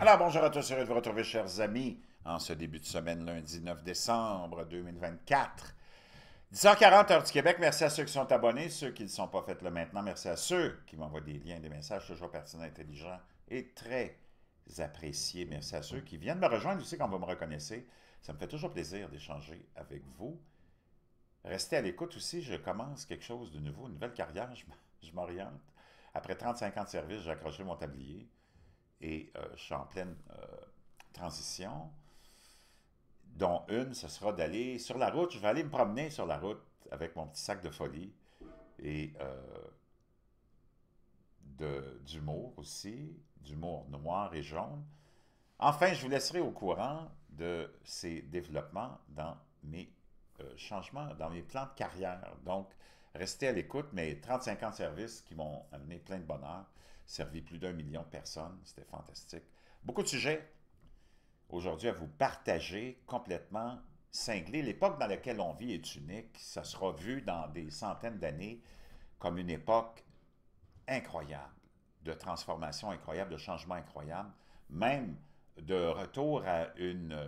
Alors, bonjour à tous, heureux de vous retrouver, chers amis, en ce début de semaine, lundi 9 décembre 2024. 10h40, heure du Québec. Merci à ceux qui sont abonnés, ceux qui ne le sont pas, faites-le maintenant. Merci à ceux qui m'envoient des liens, des messages toujours pertinents, intelligents et très appréciés. Merci à ceux qui viennent me rejoindre aussi quand vous me reconnaissez. Ça me fait toujours plaisir d'échanger avec vous. Restez à l'écoute aussi, je commence quelque chose de nouveau, une nouvelle carrière, je m'oriente. Après 35 ans de service, j'ai accroché mon tablier. Et je suis en pleine transition, dont une, ce sera d'aller sur la route. Je vais aller me promener sur la route avec mon petit sac de folie et d'humour aussi, d'humour noir et jaune. Enfin, je vous laisserai au courant de ces développements dans mes changements, dans mes plans de carrière. Donc, restez à l'écoute, mes 35 ans de service qui m'ont amené plein de bonheur, servi plus d'1 million de personnes, c'était fantastique. Beaucoup de sujets aujourd'hui à vous partager, complètement cinglés. L'époque dans laquelle on vit est unique, ça sera vu dans des centaines d'années comme une époque incroyable, de transformation incroyable, de changement incroyable, même de retour à une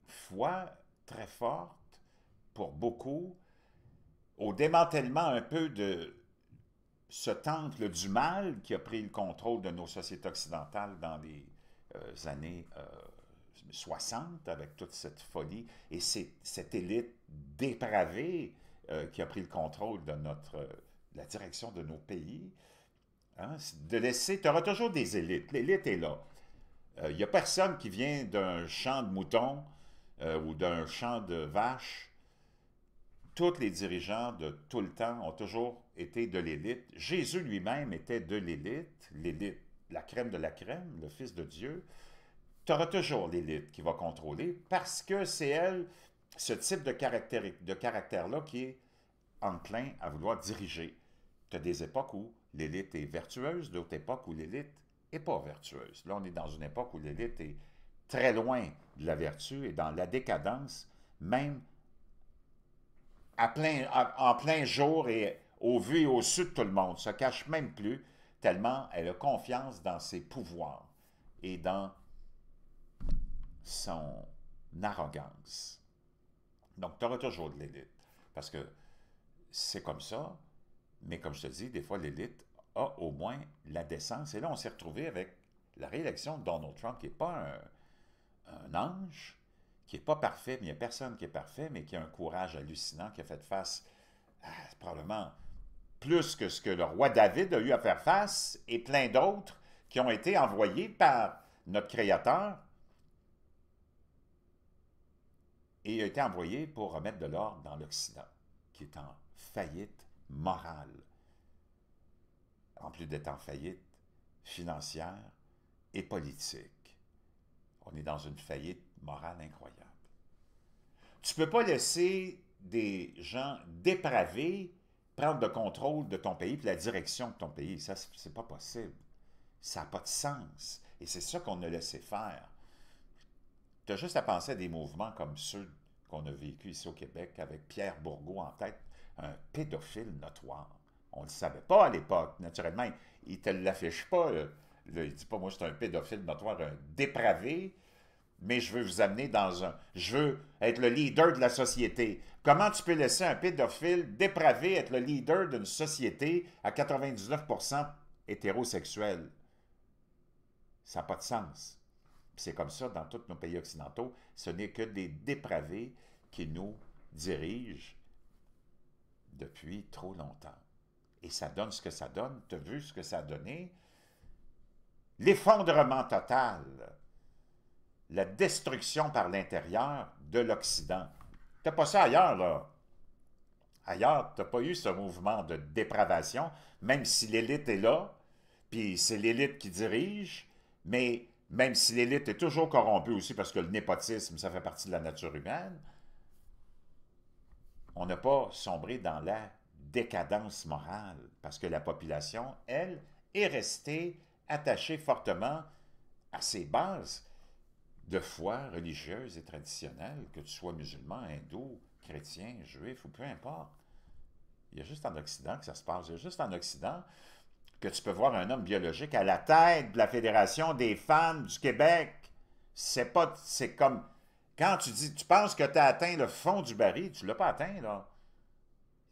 foi très forte pour beaucoup, au démantèlement un peu de ce temple du mal qui a pris le contrôle de nos sociétés occidentales dans les années 60 avec toute cette folie et cette élite dépravée qui a pris le contrôle de la direction de nos pays. Hein, de laisser, tu auras toujours des élites. L'élite est là. Il n'y a personne qui vient d'un champ de moutons ou d'un champ de vaches. Tous les dirigeants de tout le temps ont toujours été de l'élite. Jésus lui-même était de l'élite, la crème de la crème, le Fils de Dieu. Tu auras toujours l'élite qui va contrôler parce que c'est elle, ce type de caractère-là qui est enclin à vouloir diriger. Tu as des époques où l'élite est vertueuse, d'autres époques où l'élite n'est pas vertueuse. Là, on est dans une époque où l'élite est très loin de la vertu et dans la décadence, même en plein jour et au vu et au su de tout le monde, se cache même plus, tellement elle a confiance dans ses pouvoirs et dans son arrogance. Donc, tu auras toujours de l'élite, parce que c'est comme ça, mais comme je te dis, des fois, l'élite a au moins la décence. Et là, on s'est retrouvé avec la réélection de Donald Trump, qui n'est pas un ange, qui n'est pas parfait, mais il n'y a personne qui est parfait, mais qui a un courage hallucinant, qui a fait face à probablement plus que ce que le roi David a eu à faire face, et plein d'autres qui ont été envoyés par notre Créateur, et il a été envoyé pour remettre de l'ordre dans l'Occident, qui est en faillite morale, en plus d'être en faillite financière et politique. On est dans une faillite morale incroyable. Tu ne peux pas laisser des gens dépravés prendre le contrôle de ton pays et la direction de ton pays. Ça, c'est pas possible. Ça n'a pas de sens. Et c'est ça qu'on a laissé faire. Tu as juste à penser à des mouvements comme ceux qu'on a vécu ici au Québec avec Pierre Bourgault en tête, un pédophile notoire. On ne le savait pas à l'époque. Naturellement, il ne te l'affiche pas. Il ne dit pas, moi, je suis un pédophile notoire, un dépravé, mais je veux vous amener dans un... Je veux être le leader de la société. Comment tu peux laisser un pédophile dépravé être le leader d'une société à 99% hétérosexuelle? Ça n'a pas de sens. C'est comme ça dans tous nos pays occidentaux. Ce n'est que des dépravés qui nous dirigent depuis trop longtemps. Et ça donne ce que ça donne. Tu as vu ce que ça a donné? L'effondrement total, la destruction par l'intérieur de l'Occident. Tu n'as pas ça ailleurs, là. Ailleurs, tu n'as pas eu ce mouvement de dépravation, même si l'élite est là, puis c'est l'élite qui dirige, mais même si l'élite est toujours corrompue aussi, parce que le népotisme, ça fait partie de la nature humaine, on n'a pas sombré dans la décadence morale, parce que la population, elle, est restée attachée fortement à ses bases de foi religieuse et traditionnelle, que tu sois musulman, hindou, chrétien, juif ou peu importe. Il y a juste en Occident que ça se passe. Il y a juste en Occident que tu peux voir un homme biologique à la tête de la Fédération des femmes du Québec. C'est comme, quand tu dis, tu penses que tu as atteint le fond du baril, tu ne l'as pas atteint, là.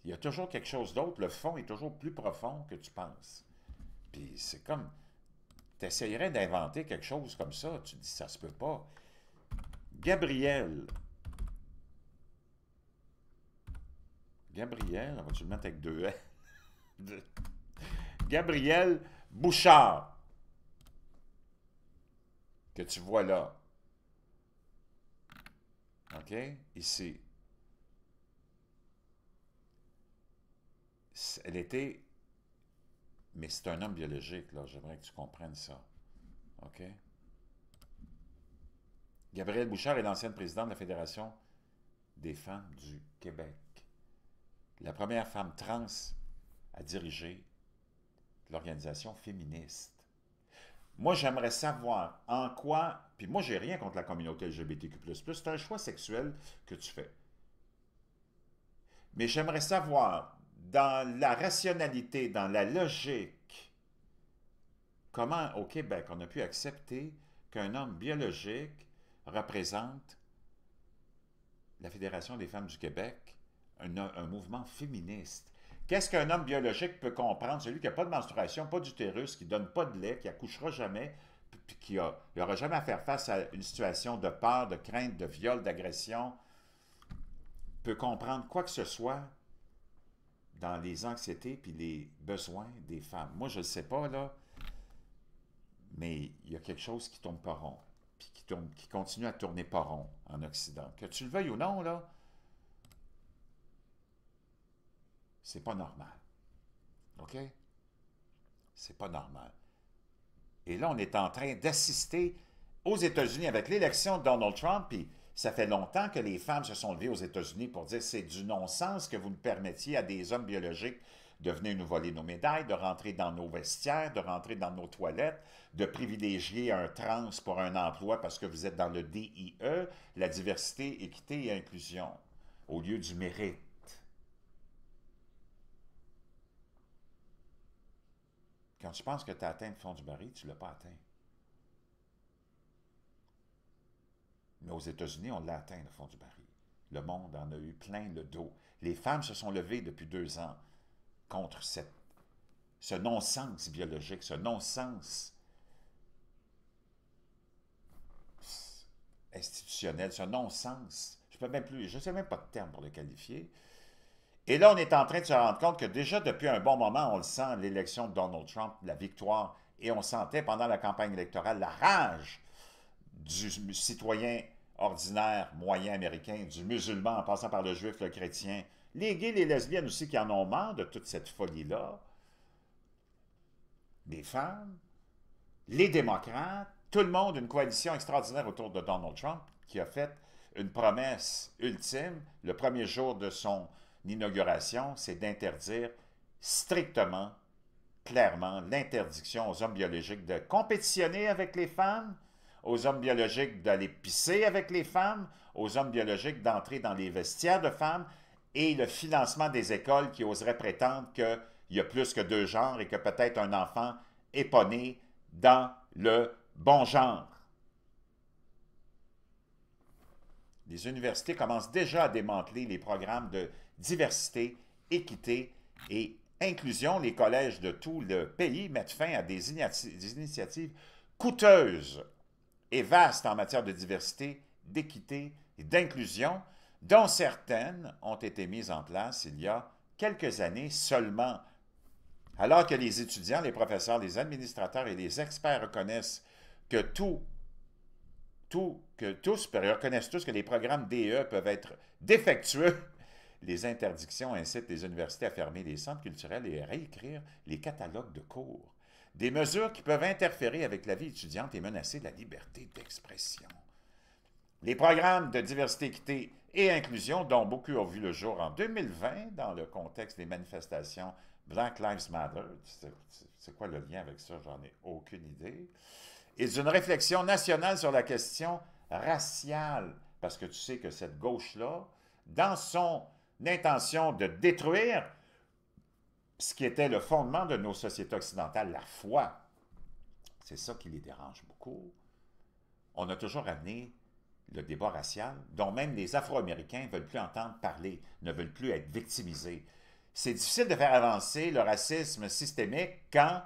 Il y a toujours quelque chose d'autre. Le fond est toujours plus profond que tu penses. Puis c'est comme, tu essayerais d'inventer quelque chose comme ça. Tu te dis, ça se peut pas. Gabriel. Gabriel, on va-tu le mettre avec deux S? Gabriel Bouchard, que tu vois là. OK? Ici. Elle était... Mais c'est un homme biologique, là. J'aimerais que tu comprennes ça. OK? Gabrielle Bouchard est l'ancienne présidente de la Fédération des femmes du Québec. La première femme trans à diriger l'organisation féministe. Moi, j'aimerais savoir en quoi... Puis moi, j'ai rien contre la communauté LGBTQ++. C'est un choix sexuel que tu fais. Mais j'aimerais savoir, dans la rationalité, dans la logique, comment au Québec on a pu accepter qu'un homme biologique représente la Fédération des femmes du Québec, un mouvement féministe. Qu'est-ce qu'un homme biologique peut comprendre? Celui qui n'a pas de menstruation, pas d'utérus, qui ne donne pas de lait, qui accouchera jamais, puis qui n'aura jamais à faire face à une situation de peur, de crainte, de viol, d'agression, peut comprendre quoi que ce soit dans les anxiétés puis les besoins des femmes. Moi, je ne le sais pas, là, mais il y a quelque chose qui ne tourne pas rond, puis qui continue à tourner pas rond en Occident. Que tu le veuilles ou non, là, c'est pas normal. OK? C'est pas normal. Et là, on est en train d'assister aux États-Unis avec l'élection de Donald Trump, puis ça fait longtemps que les femmes se sont levées aux États-Unis pour dire c'est du non-sens que vous nous permettiez à des hommes biologiques de venir nous voler nos médailles, de rentrer dans nos vestiaires, de rentrer dans nos toilettes, de privilégier un trans pour un emploi parce que vous êtes dans le DIE, la diversité, équité et inclusion, au lieu du mérite. Quand tu penses que tu as atteint le fond du baril, tu ne l'as pas atteint. Mais aux États-Unis, on l'a atteint, le fond du baril. Le monde en a eu plein le dos. Les femmes se sont levées depuis 2 ans contre ce non-sens biologique, ce non-sens institutionnel, ce non-sens. Je ne sais même pas de terme pour le qualifier. Et là, on est en train de se rendre compte que déjà depuis un bon moment, on le sent, l'élection de Donald Trump, la victoire, et on sentait pendant la campagne électorale la rage du citoyen ordinaire, moyen américain, du musulman en passant par le juif, le chrétien, les gays, les lesbiennes aussi qui en ont marre de toute cette folie-là, les femmes, les démocrates, tout le monde, une coalition extraordinaire autour de Donald Trump qui a fait une promesse ultime le premier jour de son inauguration, c'est d'interdire strictement, clairement, l'interdiction aux hommes biologiques de compétitionner avec les femmes, aux hommes biologiques d'aller pisser avec les femmes, aux hommes biologiques d'entrer dans les vestiaires de femmes et le financement des écoles qui oseraient prétendre qu'il y a plus que 2 genres et que peut-être un enfant n'est pas né dans le bon genre. Les universités commencent déjà à démanteler les programmes de diversité, équité et inclusion. Les collèges de tout le pays mettent fin à des initiatives coûteuses et vastes en matière de diversité, d'équité et d'inclusion, dont certaines ont été mises en place il y a quelques années seulement. Alors que les étudiants, les professeurs, les administrateurs et les experts reconnaissent que reconnaissent tous que les programmes DE peuvent être défectueux, les interdictions incitent les universités à fermer les centres culturels et à réécrire les catalogues de cours. Des mesures qui peuvent interférer avec la vie étudiante et menacer la liberté d'expression. Les programmes de diversité, équité et inclusion, dont beaucoup ont vu le jour en 2020 dans le contexte des manifestations Black Lives Matter, c'est quoi le lien avec ça? J'en ai aucune idée. Et d'une réflexion nationale sur la question raciale, parce que tu sais que cette gauche-là, dans son intention de détruire ce qui était le fondement de nos sociétés occidentales, la foi, c'est ça qui les dérange beaucoup. On a toujours amené le débat racial, dont même les Afro-Américains ne veulent plus entendre parler, ne veulent plus être victimisés. C'est difficile de faire avancer le racisme systémique quand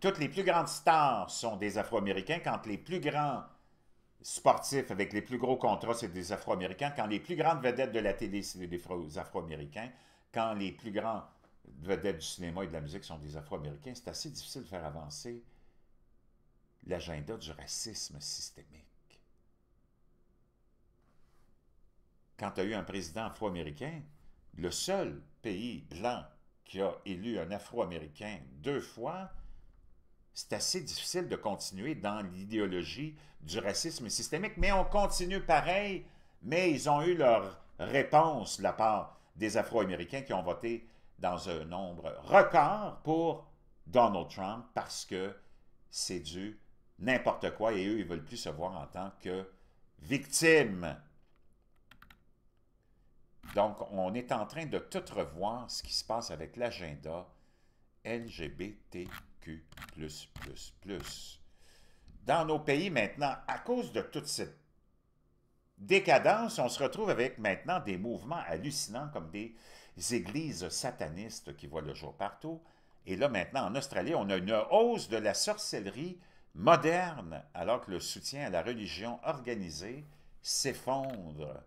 toutes les plus grandes stars sont des Afro-Américains, quand les plus grands sportifs avec les plus gros contrats, c'est des Afro-Américains, quand les plus grandes vedettes de la télé, c'est des Afro-Américains, quand les plus grands vedettes du cinéma et de la musique sont des Afro-Américains, c'est assez difficile de faire avancer l'agenda du racisme systémique. Quand tu as eu un président afro-américain, le seul pays blanc qui a élu un afro-américain 2 fois, c'est assez difficile de continuer dans l'idéologie du racisme systémique, mais on continue pareil, mais ils ont eu leur réponse de la part des Afro-Américains qui ont voté dans un nombre record pour Donald Trump parce que c'est du n'importe quoi et eux, ils ne veulent plus se voir en tant que victimes. Donc, on est en train de tout revoir ce qui se passe avec l'agenda LGBTQ++. Dans nos pays maintenant, à cause de toute cette décadence, on se retrouve avec maintenant des mouvements hallucinants comme des églises satanistes qui voient le jour partout. Et là, maintenant, en Australie, on a une hausse de la sorcellerie moderne, alors que le soutien à la religion organisée s'effondre.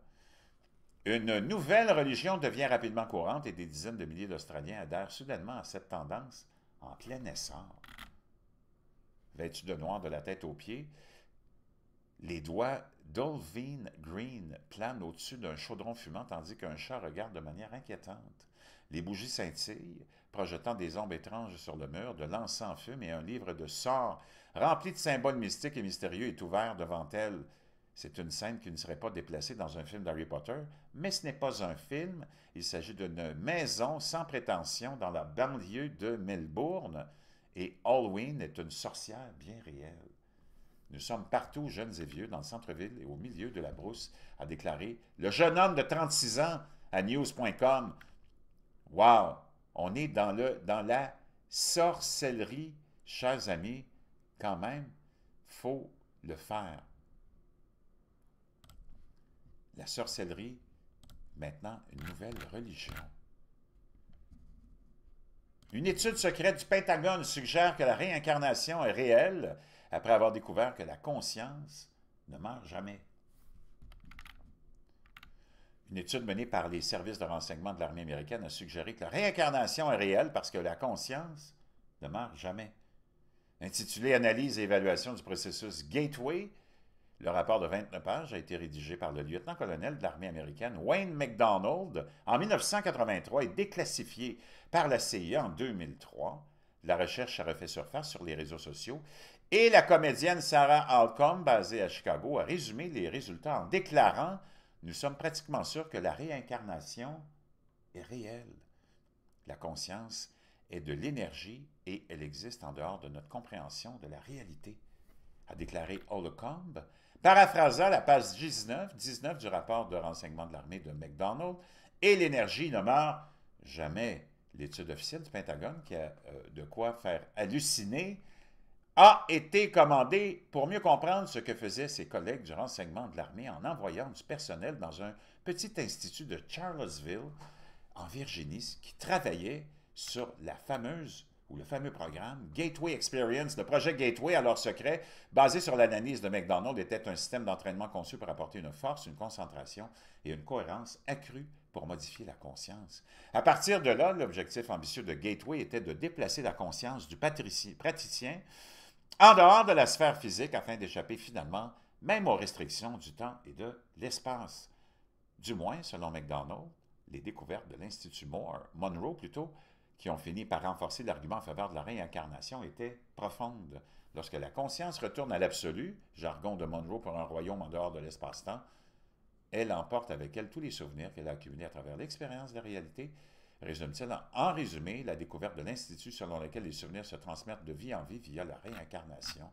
Une nouvelle religion devient rapidement courante et des dizaines de milliers d'Australiens adhèrent soudainement à cette tendance en plein essor. Vêtus de noir de la tête aux pieds, les doigts d'Olvine Green planent au-dessus d'un chaudron fumant tandis qu'un chat regarde de manière inquiétante. Les bougies scintillent, projetant des ombres étranges sur le mur, de l'encens fume et un livre de sorts rempli de symboles mystiques et mystérieux est ouvert devant elle. C'est une scène qui ne serait pas déplacée dans un film d'Harry Potter, mais ce n'est pas un film. Il s'agit d'une maison sans prétention dans la banlieue de Melbourne et Halloween est une sorcière bien réelle. Nous sommes partout, jeunes et vieux, dans le centre-ville et au milieu de la brousse, a déclaré le jeune homme de 36 ans à news.com. Wow! On est dans la sorcellerie, chers amis, quand même, faut le faire. La sorcellerie, maintenant, une nouvelle religion. Une étude secrète du Pentagone suggère que la réincarnation est réelle après avoir découvert que la conscience ne meurt jamais. Une étude menée par les services de renseignement de l'armée américaine a suggéré que la réincarnation est réelle parce que la conscience ne meurt jamais. Intitulé Analyse et évaluation du processus Gateway, le rapport de 29 pages a été rédigé par le lieutenant-colonel de l'armée américaine Wayne McDonald en 1983 et déclassifié par la CIA en 2003. La recherche a refait surface sur les réseaux sociaux et la comédienne Sarah Halcombe, basée à Chicago, a résumé les résultats en déclarant « Nous sommes pratiquement sûrs que la réincarnation est réelle. La conscience est de l'énergie et elle existe en dehors de notre compréhension de la réalité », a déclaré Holcomb, paraphrasant la page 19 du rapport de renseignement de l'armée de McDonald, et l'énergie ne meurt jamais. L'étude officielle du Pentagone, qui a de quoi faire halluciner, a été commandée pour mieux comprendre ce que faisaient ses collègues du renseignement de l'armée en envoyant du personnel dans un petit institut de Charlottesville, en Virginie, qui travaillait sur la fameuse ou le fameux programme Gateway Experience. Le projet Gateway, alors secret, basé sur l'analyse de McDonald, était un système d'entraînement conçu pour apporter une force, une concentration et une cohérence accrue pour modifier la conscience. À partir de là, l'objectif ambitieux de Gateway était de déplacer la conscience du praticien en dehors de la sphère physique afin d'échapper finalement même aux restrictions du temps et de l'espace. Du moins, selon McDonald, les découvertes de l'Institut Monroe plutôt, qui ont fini par renforcer l'argument en faveur de la réincarnation étaient profondes. Lorsque la conscience retourne à l'absolu, jargon de Monroe pour un royaume en dehors de l'espace-temps, elle emporte avec elle tous les souvenirs qu'elle a accumulés à travers l'expérience de la réalité. Résume-t-il en résumé la découverte de l'Institut selon lequel les souvenirs se transmettent de vie en vie via la réincarnation.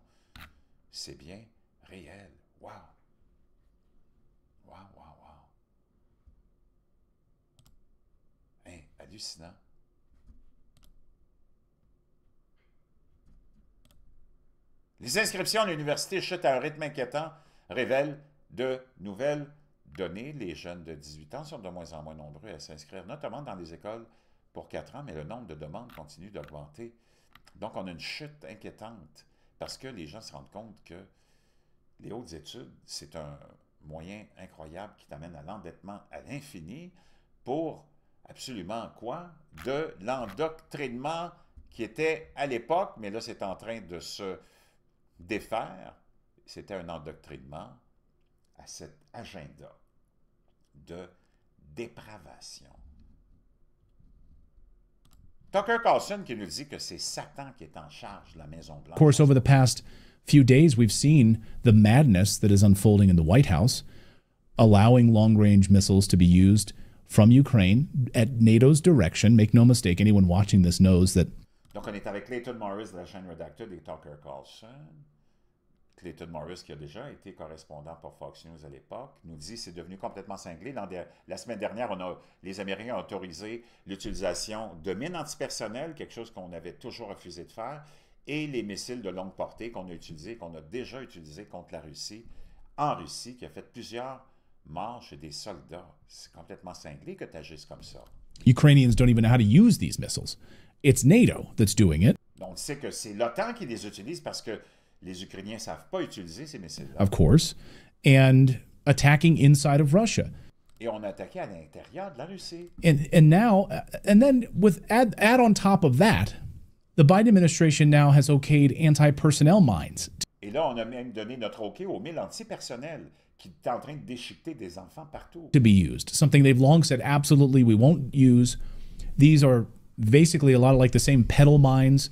C'est bien réel. Wow! Wow, wow, wow! Hein, hallucinant. Les inscriptions à l'université chutent à un rythme inquiétant, révèlent de nouvelles données. Les jeunes de 18 ans sont de moins en moins nombreux à s'inscrire, notamment dans les écoles pour 4 ans, mais le nombre de demandes continue d'augmenter. Donc, on a une chute inquiétante parce que les gens se rendent compte que les hautes études, c'est un moyen incroyable qui t'amène à l'endettement à l'infini pour absolument quoi? De l'endoctrinement qui était à l'époque, mais là, c'est en train de se défaire. C'était un endoctrinement à cet agenda de dépravation. Tucker Carlson qui nous dit que c'est Satan qui est en charge de la Maison-Blanche. Of course, over the past few days, we've seen the madness that is unfolding in the White House, allowing long-range missiles to be used from Ukraine at NATO's direction. Make no mistake, anyone watching this knows that. Donc, on est avec Clayton Morris de la chaîne Redacted et Tucker Carlson. Clayton Morris, qui a déjà été correspondant pour Fox News à l'époque, nous dit que c'est devenu complètement cinglé. La semaine dernière, les Américains ont autorisé l'utilisation de mines antipersonnelles, quelque chose qu'on avait toujours refusé de faire, et les missiles de longue portée qu'on a déjà utilisés contre la Russie, en Russie, qui a fait plusieurs morts chez des soldats. C'est complètement cinglé que tu agisses comme ça. Ukrainians don't even know how to use these missiles. It's NATO that's doing it. Donc, c'est que c'est l'OTAN qui les utilise parce que les Ukrainiens ne savent pas utiliser ces missiles-là. Of course, and attacking inside of Russia. Et on a attaqué à l'intérieur de la Russie. And now, and then with add on top of that, the Biden administration now has okayed anti-personnel mines. Et là, on a même donné notre OK aux milles antipersonnelles qui est en train de déchiqueter des enfants partout. To be used, something they've long said absolutely we won't use. These are basically a lot of like the same pedal mines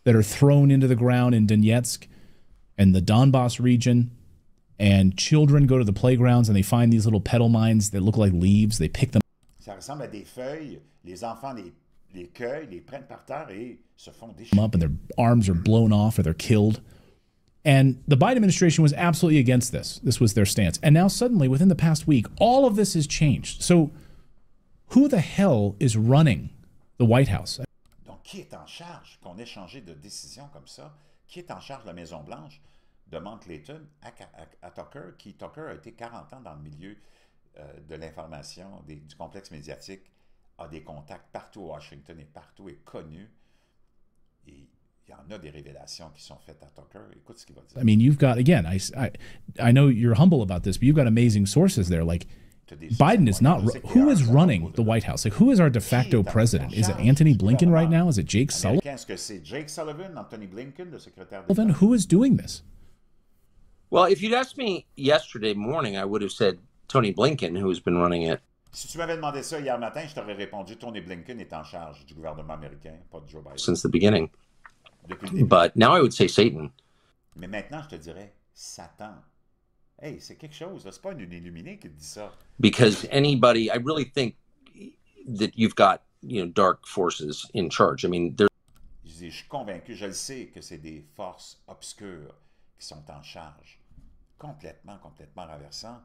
that are thrown into the ground in Donetsk and the Donbass region, and children go to the playgrounds and they find these little pedal mines that look like leaves. They pick them Ça ressemble à des feuilles. Les enfants les cueillent, les prennent par terre et se font déchirer. up, and their arms are blown off or they're killed. And the Biden administration was absolutely against this. This was their stance. And now suddenly, within the past week, all of this has changed. So who the hell is running the White House? Donc, qui est en charge qu'on ait changé de décision comme ça? Qui est en charge de la Maison-Blanche? Demande Clayton à Tucker, qui Tucker a été 40 ans dans le milieu de l'information, du complexe médiatique, a des contacts partout à Washington et partout, est connu. Et il y en a des révélations qui sont faites à Tucker. Écoute ce qu'il va dire. I mean, you've got, again, I know you're humble about this, but you've got amazing sources there. Like, Biden is not, who is running the White House? Like, who is our de facto president? Is it Anthony Blinken right now? Is it Jake Sullivan? Est-ce que c'est Jake Sullivan, Anthony Blinken, le secrétaire d'État? Who is doing this? Well, if you'd asked me yesterday morning, I would have said Tony Blinken, who has been running it. Si tu m'avais demandé ça hier matin, je t'aurais répondu Tony Blinken est en charge du gouvernement américain, pas de Joe Biden. Since the beginning. Depuis le début. But now I would say Satan. Mais maintenant, je te dirais Satan. Hey, c'est quelque chose, c'est pas une illuminée qui te dit ça. Because anybody, I really think that you've got, dark forces in charge. I mean, Je suis convaincu, je le sais, que c'est des forces obscures qui sont en charge. Complètement renversant.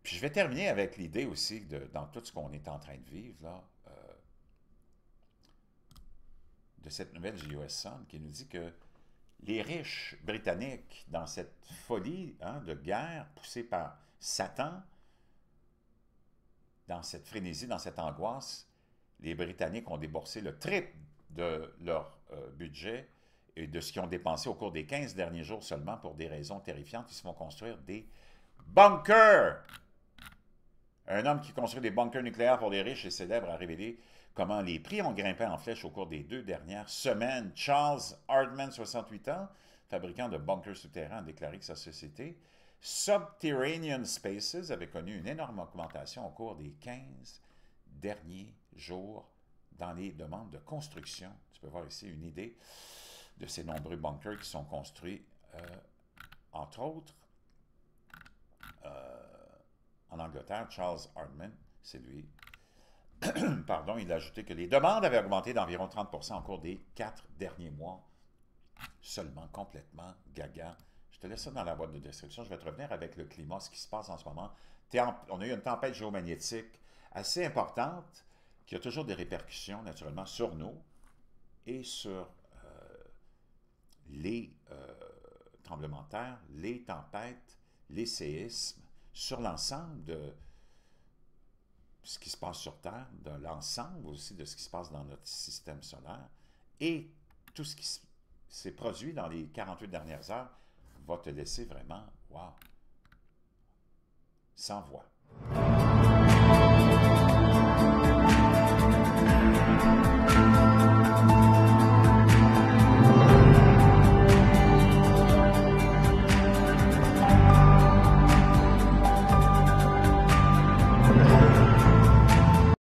Puis je vais terminer avec l'idée aussi, dans tout ce qu'on est en train de vivre, là, de cette nouvelle US Sun qui nous dit que les riches britanniques, dans cette folie de guerre poussée par Satan, dans cette frénésie, dans cette angoisse, les Britanniques ont déboursé le triple de leur budget et de ce qu'ils ont dépensé au cours des 15 derniers jours seulement pour des raisons terrifiantes. Ils se font construire des bunkers. Un homme qui construit des bunkers nucléaires pour les riches est célèbre a révélé comment les prix ont grimpé en flèche au cours des 2 dernières semaines. Charles Hardman, 68 ans, fabricant de bunkers souterrains, a déclaré que sa société Subterranean Spaces avait connu une énorme augmentation au cours des 15 derniers jours dans les demandes de construction. Tu peux voir ici une idée de ces nombreux bunkers qui sont construits, entre autres, en Angleterre. Charles Hardman, c'est lui. Pardon, il a ajouté que les demandes avaient augmenté d'environ 30% au cours des 4 derniers mois. Seulement, complètement gaga. Je te laisse ça dans la boîte de description. Je vais te revenir avec le climat, ce qui se passe en ce moment. On a eu une tempête géomagnétique assez importante qui a toujours des répercussions, naturellement, sur nous et sur les tremblements de terre, les tempêtes, les séismes, sur l'ensemble de ce qui se passe sur Terre, de l'ensemble aussi de ce qui se passe dans notre système solaire, et tout ce qui s'est produit dans les 48 dernières heures va te laisser vraiment, wow, sans voix.